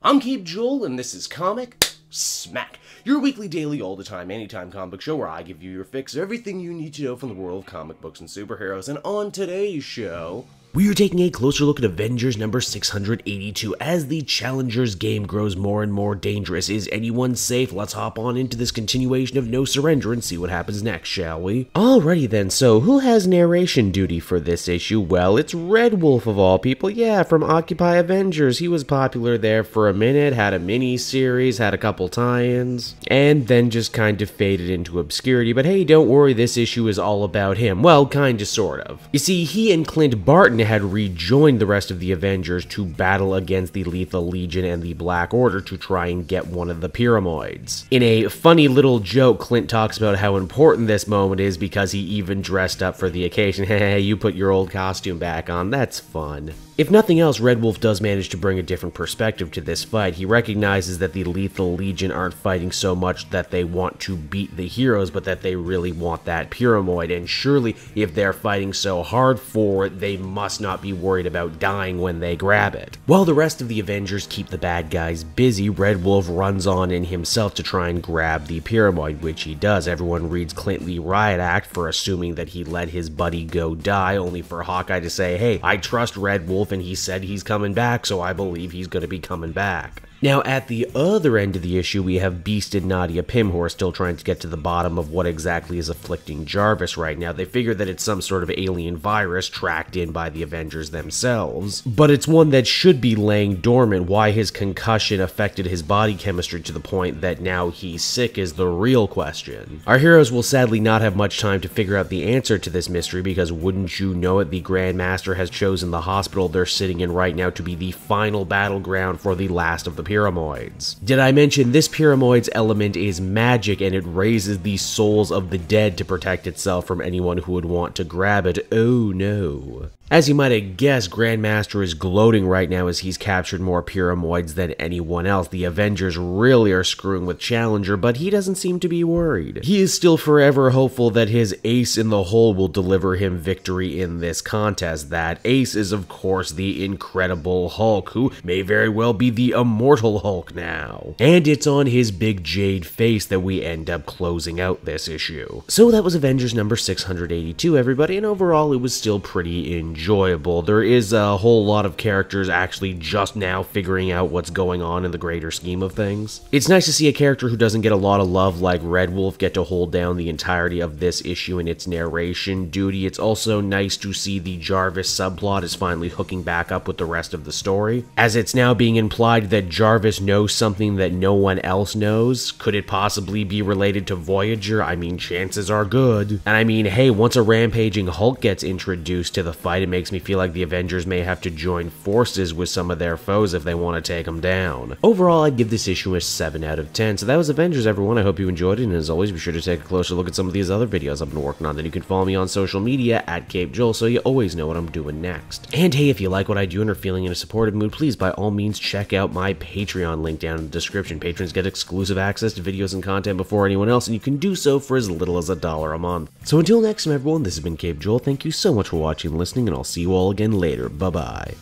I'm Cape Joel, and this is Comic Smack, your weekly, daily, all the time, anytime comic book show where I give you your fix of everything you need to know from the world of comic books and superheroes. And on today's show, we are taking a closer look at Avengers number 682. As the Challengers game grows more and more dangerous, is anyone safe? Let's hop on into this continuation of No Surrender and see what happens next, shall we? Alrighty then, so who has narration duty for this issue? Well, it's Red Wolf of all people, yeah, from Occupy Avengers. He was popular there for a minute, had a mini-series, had a couple tie-ins, and then just kind of faded into obscurity. But hey, don't worry, this issue is all about him. Well, kinda, sort of. You see, he and Clint Barton had rejoined the rest of the Avengers to battle against the Lethal Legion and the Black Order to try and get one of the Pyramoids. In a funny little joke, Clint talks about how important this moment is because he even dressed up for the occasion. Hey, you put your old costume back on, that's fun. If nothing else, Red Wolf does manage to bring a different perspective to this fight. He recognizes that the Lethal Legion aren't fighting so much that they want to beat the heroes, but that they really want that Pyramoid, and surely if they're fighting so hard for it, they must not be worried about dying when they grab it. While the rest of the Avengers keep the bad guys busy, Red Wolf runs on in himself to try and grab the Pyramoid, which he does. Everyone reads Clint the Riot Act for assuming that he let his buddy go die, only for Hawkeye to say, hey, I trust Red Wolf and he said he's coming back, so I believe he's going to be coming back. Now, at the other end of the issue, we have Beast and Nadia Pym, who are still trying to get to the bottom of what exactly is afflicting Jarvis right now. They figure that it's some sort of alien virus tracked in by the Avengers themselves, but it's one that should be laying dormant. Why his concussion affected his body chemistry to the point that now he's sick is the real question. Our heroes will sadly not have much time to figure out the answer to this mystery because, wouldn't you know it, the Grandmaster has chosen the hospital they're sitting in right now to be the final battleground for the last of the Pyramoids. Did I mention this Pyramoid's element is magic and it raises the souls of the dead to protect itself from anyone who would want to grab it? Oh no. As you might have guessed, Grandmaster is gloating right now as he's captured more Pyramoids than anyone else. The Avengers really are screwing with Challenger, but he doesn't seem to be worried. He is still forever hopeful that his ace in the hole will deliver him victory in this contest. That ace is, of course, the Incredible Hulk, who may very well be the Immortal Hulk now. And it's on his big jade face that we end up closing out this issue. So that was Avengers number 682, everybody, and overall it was still pretty enjoyable. There is a whole lot of characters actually just now figuring out what's going on in the greater scheme of things. It's nice to see a character who doesn't get a lot of love like Red Wolf get to hold down the entirety of this issue in its narration duty. It's also nice to see the Jarvis subplot is finally hooking back up with the rest of the story, as it's now being implied that Jarvis knows something that no one else knows. Could it possibly be related to Voyager? I mean, chances are good. And I mean, hey, once a rampaging Hulk gets introduced to the fight, it makes me feel like the Avengers may have to join forces with some of their foes if they want to take them down. Overall, I'd give this issue a 7 out of 10. So that was Avengers, everyone. I hope you enjoyed it, and as always, be sure to take a closer look at some of these other videos I've been working on. Then you can follow me on social media at Cape Joel, so you always know what I'm doing next. And hey, if you like what I do and are feeling in a supportive mood, please by all means check out my Patreon link down in the description. Patrons get exclusive access to videos and content before anyone else, and you can do so for as little as $1 a month. So until next time, everyone, this has been Cape Joel. Thank you so much for watching and listening, and I'll see you all again later. Bye-bye.